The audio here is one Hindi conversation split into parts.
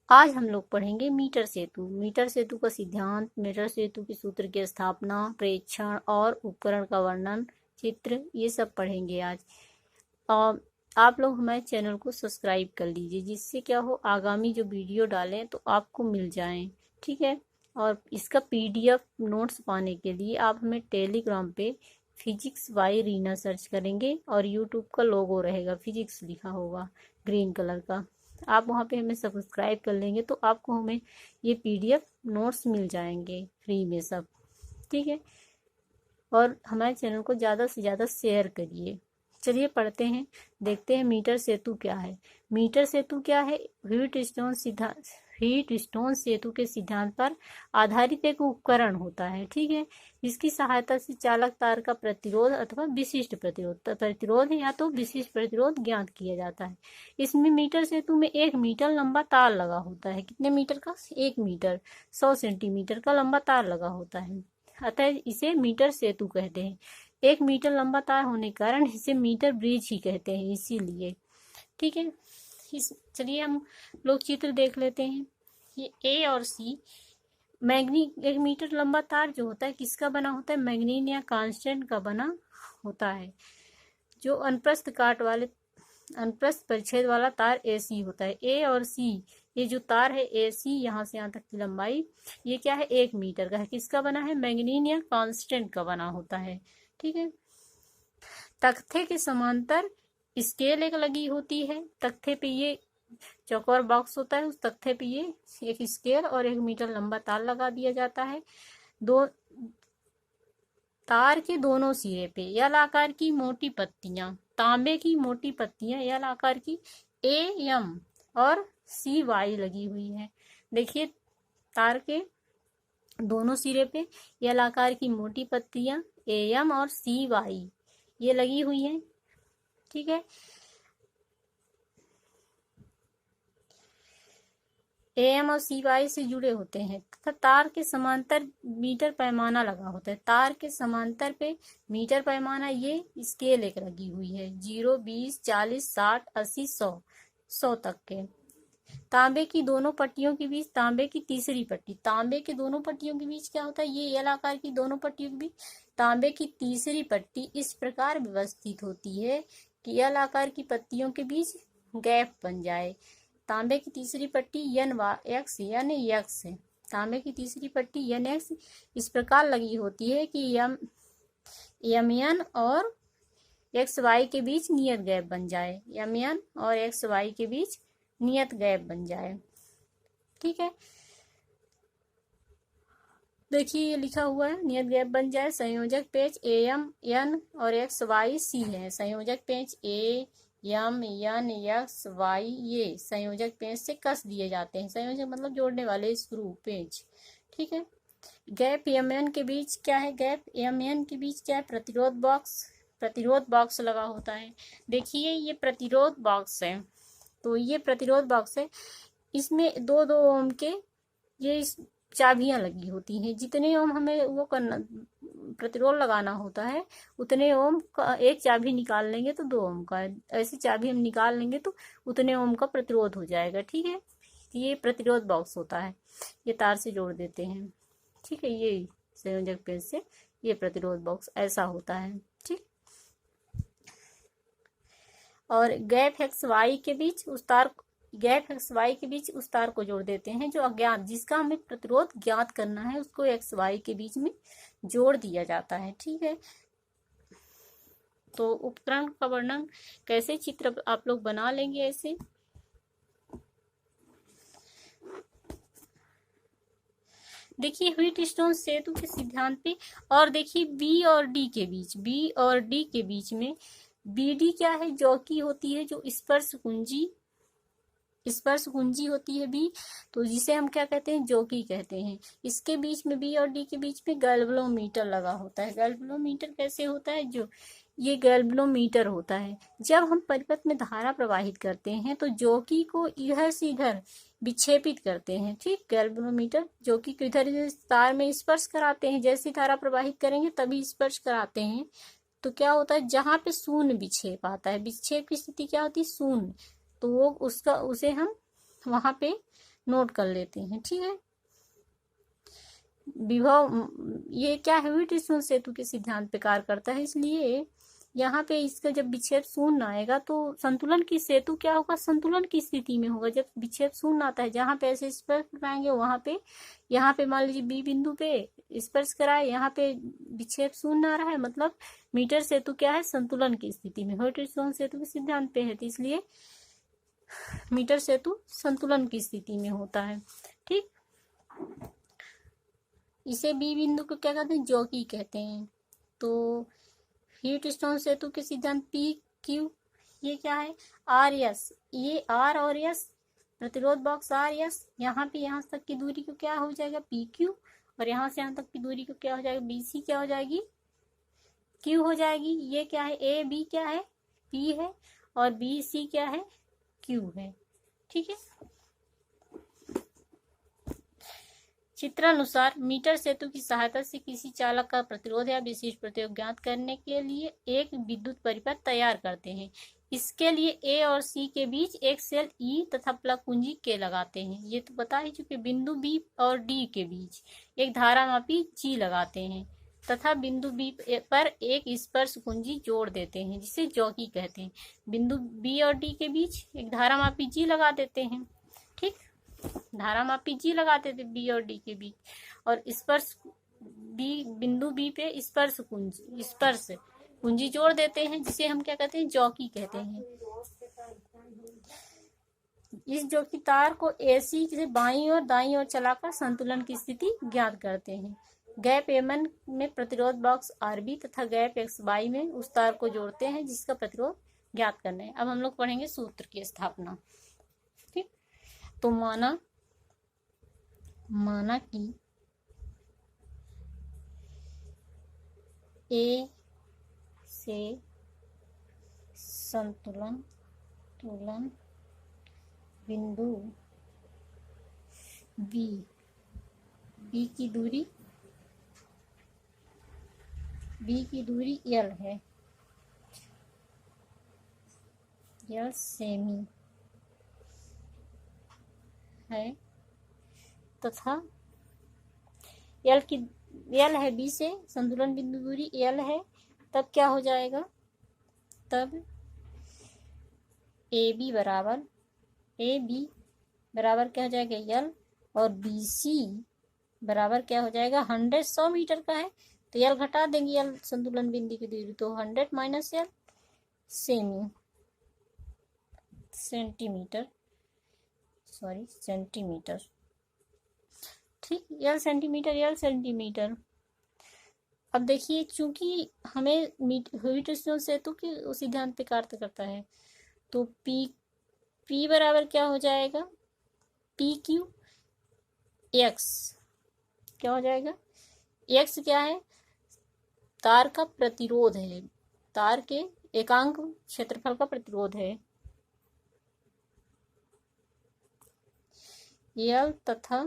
आज हम लोग पढ़ेंगे मीटर सेतु। मीटर सेतु का सिद्धांत, मीटर सेतु के सूत्र की स्थापना, प्रेक्षण और उपकरण का वर्णन, चित्र, ये सब पढ़ेंगे आज। आप लोग हमारे चैनल को सब्सक्राइब कर लीजिए, जिससे क्या हो, आगामी जो वीडियो डालें तो आपको मिल जाएं, ठीक है। और इसका PDF नोट्स पाने के लिए आप हमें टेलीग्राम पे फिजिक्स बाय रीना सर्च करेंगे और यूट्यूब का लोगो रहेगा, फिजिक्स लिखा होगा ग्रीन कलर का। आप वहाँ पे हमें सब्सक्राइब कर लेंगे तो आपको हमें ये PDF नोट्स मिल जाएंगे फ्री में सब, ठीक है। और हमारे चैनल को ज़्यादा से ज़्यादा शेयर करिए। चलिए पढ़ते हैं, देखते हैं मीटर सेतु क्या है। मीटर सेतु क्या है? हीट स्टोन सेतु के सिद्धांत पर आधारित एक उपकरण होता है, ठीक है। इसकी सहायता से चालक तार का प्रतिरोध अथवा विशिष्ट प्रतिरोध या तो विशिष्ट प्रतिरोध ज्ञात किया जाता है। इसमें मीटर सेतु में 1 मीटर लंबा तार लगा होता है। कितने मीटर का? 1 मीटर, 100 सेंटीमीटर का लंबा तार लगा होता है, अतः इसे मीटर सेतु कहते हैं। 1 मीटर लंबा तार होने के कारण इसे मीटर ब्रिज ही कहते हैं, इसीलिए, ठीक है। चलिए हम लोग चित्र देख लेते हैं। ये A और C मैग्नीज 1 मीटर लंबा तार जो होता है किसका बना होता है? मैग्नीज या कांस्टेंट का बना होता है। जो अनप्रस्थ परिच्छेद वाला तार AC होता है। A और C, ये जो तार है AC, यहाँ से यहाँ तक की लंबाई, ये क्या है? 1 मीटर का है। किसका बना है? मैग्नीज या कांस्टेंट का बना होता है, ठीक है। तख्ते के समांतर स्केल एक लगी होती है। तख्ते पे ये चौकोर बॉक्स होता है, उस तख्ते पे ये एक स्केल और 1 मीटर लंबा तार लगा दिया जाता है। तार के दोनों सिरे पे एल आकार की मोटी पत्तियां, तांबे की मोटी पत्तियां एल आकार की AM और CY लगी हुई है। देखिए, तार के दोनों सिरे पे एल आकार की मोटी पत्तियां AM और CY ये लगी हुई हैं, ठीक है। AM और CY से जुड़े होते हैं तथा तार के समांतर मीटर पैमाना लगा होता है। तार के समांतर पे मीटर पैमाना ये स्केल एक लगी हुई है, 0, 20, 40, 60, 80, 100 तक के। तांबे की दोनों पट्टियों के बीच, तांबे की तीसरी पट्टी, तांबे के दोनों पट्टियों के बीच क्या होता है? ये एल आकार की दोनों पट्टियों के बीच तांबे की तीसरी पट्टी इस प्रकार व्यवस्थित होती है कि एल आकार की पट्टियों के बीच गैप बन जाए। तांबे की तीसरी पट्टी NX है। तांबे की तीसरी पट्टी NX इस प्रकार लगी होती है कि MN और XY के बीच नियत गैप बन जाए। MN और XY के बीच नियत गैप बन जाए, ठीक है। देखिए ये लिखा हुआ है, नियत गैप बन जाए। संयोजक पेच AM, N और XY C है। संयोजक पेच AM, N, XY ये संयोजक पेच से कस दिए जाते हैं। संयोजक मतलब जोड़ने वाले स्क्रू, पेच, ठीक है। गैप MN के बीच क्या है? गैप MN के बीच क्या है? प्रतिरोध बॉक्स लगा होता है। देखिए ये प्रतिरोध बॉक्स है, तो ये प्रतिरोध बॉक्स है, इसमें 2-2 ओम के ये चाबियां लगी होती हैं। जितने ओम हमें वो करना, प्रतिरोध लगाना होता है, उतने ओम का एक चाबी निकाल लेंगे तो 2 ओम का, ऐसी चाबी हम निकाल लेंगे तो उतने ओम का प्रतिरोध हो जाएगा, ठीक है। ये प्रतिरोध बॉक्स होता है, ये तार से जोड़ देते हैं, ठीक है। ये संयोजक पेच से ये प्रतिरोध बॉक्स ऐसा होता है, ठीक। और गैप XY के बीच उस तार को जोड़ देते हैं जो अज्ञात, जिसका हमें प्रतिरोध ज्ञात करना है, उसको XY के बीच में जोड़ दिया जाता है, ठीक है। तो उपकरण का वर्णन कैसे, चित्र आप लोग बना लेंगे ऐसे। देखिए हीट स्टोन सेतु के सिद्धांत पे, और देखिए B और D के बीच में BD क्या है? जॉकी होती है, जो स्पर्श कुंजी होती है B, तो जिसे हम क्या कहते हैं? जॉकी कहते हैं। इसके बीच में B और D के बीच में गैल्वेनोमीटर लगा होता है। गैल्वेनोमीटर कैसे होता है? जो ये गैल्वेनोमीटर होता है, जब हम परिपथ में धारा प्रवाहित करते हैं तो जॉकी को इधर से इधर विक्षेपित करते हैं, ठीक। गैल्वेनोमीटर जॉकी को इधर तार में स्पर्श कराते हैं, जैसी धारा प्रवाहित करेंगे तभी स्पर्श कराते हैं, तो क्या होता है? जहां पे शून्य विक्षेप आता है, विक्षेप की स्थिति क्या होती है? शून्य, तो वो उसे हम वहां पे नोट कर लेते हैं। ठीक है, विभव ये क्या है, व्हीटस्टोन सेतु के सिद्धांत पे कार्य करता है, इसलिए यहाँ पे इसका जब विक्षेप शून्य आएगा तो संतुलन की सेतु क्या होगा, संतुलन की स्थिति में होगा। जब विक्षेप शून्य आता है, जहाँ पे ऐसे स्पर्श कराएंगे वहां पे, यहाँ पे मान लीजिए बी बिंदु पे स्पर्श कराए, यहाँ पे विक्षेप शून्य आ रहा है, मतलब मीटर सेतु क्या है, संतुलन की स्थिति में। व्हीटस्टोन सेतु के सिद्धांत पे है, तो इसलिए मीटर सेतु संतुलन की स्थिति में होता है। ठीक, इसे बी बिंदु को क्या कहते हैं, जॉकी कहते हैं। तो व्हीटस्टोन सेतु के सिद्धांत पी क्यू, ये क्या है, आर एस, ये आर और एस प्रतिरोध बॉक्स आर एस, यहाँ पे यहाँ तक की दूरी को क्या हो जाएगा, पी क्यू, और यहाँ से यहाँ तक की दूरी को क्या हो जाएगा, बी सी क्या हो जाएगी, क्यू हो जाएगी। ये क्या है, ए बी क्या है, पी है, और बी सी क्या है, क्यू है। ठीक है, चित्रानुसार मीटर सेतु की सहायता से किसी चालक का प्रतिरोध या विशिष्ट प्रतिरोध ज्ञात करने के लिए एक विद्युत परिपथ तैयार करते हैं। इसके लिए ए और सी के बीच एक सेल ई तथा प्लग कुंजी के लगाते हैं। ये तो बता ही चुके। बिंदु बी और डी के बीच एक धारामापी जी लगाते हैं तथा बिंदु बी पर एक स्पर्श कुंजी जोड़ देते हैं, जिसे जॉकी कहते हैं। बिंदु बी और डी के बीच एक धारामापी जी लगा देते हैं। ठीक, धारामापी जी लगाते थे बी और डी के बीच, और स्पर्श बी बिंदु बी पे स्पर्श कुंजी जोड़ देते हैं, जिसे हम क्या कहते हैं, जॉकी कहते हैं। इस जॉकी तार को एसी से बाईं और दाईं ओर चलाकर संतुलन की स्थिति ज्ञात करते हैं। गैप एमन में प्रतिरोध बॉक्स आरबी तथा गैप एक्स वाई में उस तार को जोड़ते हैं जिसका प्रतिरोध ज्ञात करना है। अब हम लोग पढ़ेंगे सूत्र की स्थापना। ठीक, तो माना कि ए से संतुलन बिंदु बी की दूरी L है, L सेमी है, तथा L है बी से संतुलन बिंदु दूरी L है, तब क्या हो जाएगा, तब ए बी बराबर क्या हो जाएगा, L, और बी सी बराबर क्या हो जाएगा, 100 मीटर का है तो L घटा देंगे, L संतुलन बिंदु की दूरी, तो 100 माइनस L सेंटीमीटर। ठीक, L सेंटीमीटर। अब देखिए, चूंकि हमें व्हीटस्टोन सेतु के सिद्धांत पे कार्य करता है, तो P बराबर क्या हो जाएगा, पी क्यू एक्स क्या हो जाएगा, एक्स क्या है, तार का प्रतिरोध है, तार के एकांक क्षेत्रफल का प्रतिरोध है L, तथा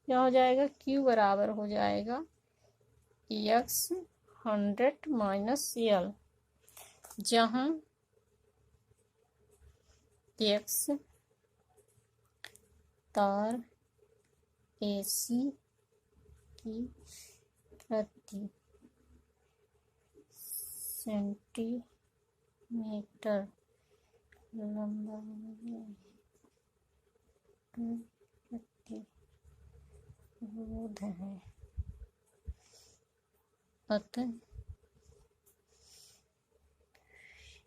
क्या हो जाएगा, Q बराबर हो जाएगा x 100 माइनस L, जहां x तार AC की प्रति सेंटीमीटर लंबाई प्रतिरोध है, अतः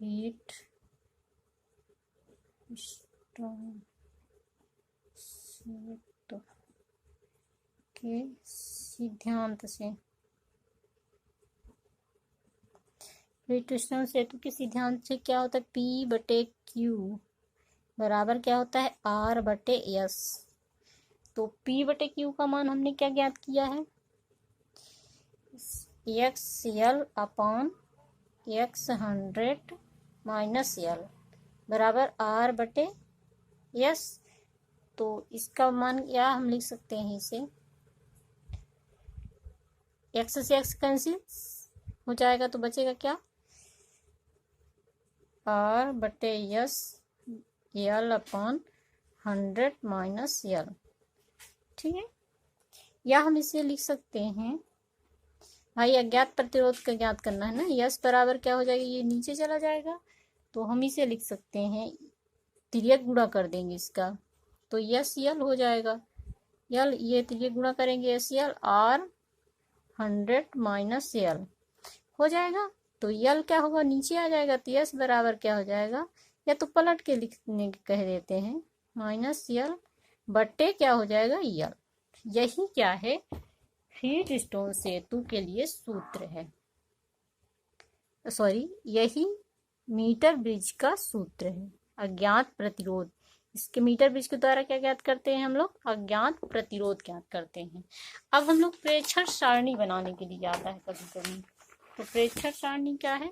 व्हीटस्टोन सेतु के सिद्धांत से व्हीटस्टोन सेतु के सिद्धांत से क्या होता है, P/Q बराबर क्या होता है, R/S। तो P/Q का मान हमने क्या ज्ञात किया है, XL upon x 100 minus L बराबर R/S। तो इसका मान क्या हम लिख सकते हैं, इसे x से x कैंसिल हो जाएगा, तो बचेगा क्या, R/S L अपॉन 100 माइनस यल। ठीक है, या हम इसे लिख सकते हैं, भाई अज्ञात प्रतिरोध का ज्ञात करना है ना, यस बराबर क्या हो जाएगा, ये नीचे चला जाएगा, तो हम इसे लिख सकते हैं, तिर्यक गुणा कर देंगे इसका, तो यस यल हो जाएगा, यल ये तिर्यक गुणा करेंगे एस यल और 100 माइनस यल हो जाएगा, तो यल क्या होगा, नीचे आ जाएगा, तो यस बराबर क्या हो जाएगा, या तो पलट के लिखने कह देते हैं, माइनस यल बट्टे क्या हो जाएगा यल। यही क्या है, व्हीटस्टोन सेतु के लिए सूत्र है, सॉरी यही मीटर ब्रिज का सूत्र है, अज्ञात प्रतिरोध। इसके मीटर ब्रिज के द्वारा क्या ज्ञात करते हैं हम लोग, अज्ञात प्रतिरोध ज्ञात करते हैं। अब हम लोग प्रेक्षण सारणी बनाने के लिए आता है कभी कभी, तो प्रेक्षण सारणी क्या है,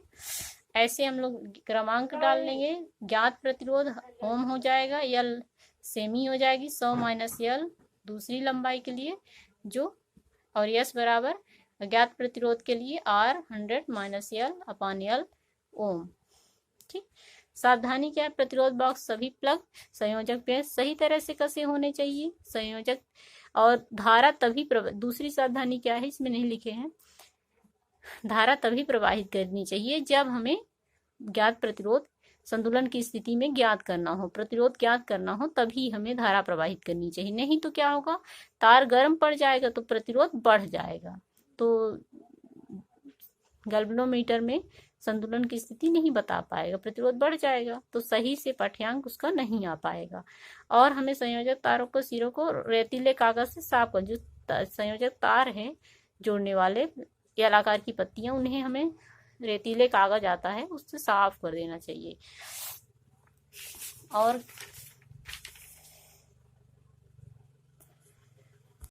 ऐसे हम लोग क्रमांक डाल लेंगे, ज्ञात प्रतिरोध ओम हो जाएगा, यल सेमी हो जाएगी 100 माइनस यल दूसरी लंबाई के लिए जो, और यस बराबर अज्ञात प्रतिरोध के लिए आर 100 माइनस यल अपान यल ओम। ठीक, सावधानी क्या है, प्रतिरोध बॉक्स सभी प्लग संयोजक पेच सही तरह से कसे होने चाहिए, संयोजक और धारा तभी दूसरी सावधानी क्या है, इसमें नहीं लिखे हैं, धारा तभी प्रवाहित करनी चाहिए जब हमें ज्ञात प्रतिरोध संतुलन की स्थिति में ज्ञात करना हो, प्रतिरोध ज्ञात करना हो, तभी हमें धारा प्रवाहित करनी चाहिए, नहीं तो क्या होगा, तार गर्म पड़ जाएगा तो प्रतिरोध बढ़ जाएगा, तो गैल्वेनोमीटर में संतुलन की स्थिति नहीं बता पाएगा, प्रतिरोध बढ़ जाएगा, तो सही से पाठ्यांक उसका नहीं आ पाएगा। और हमें संयोजक तारों को सिरों को रेतीले कागज से साफ कर, जो संयोजक तार है जोड़ने वाले यल आकार की पत्तियां, उन्हें हमें रेतीले कागज आता है उससे साफ कर देना चाहिए। और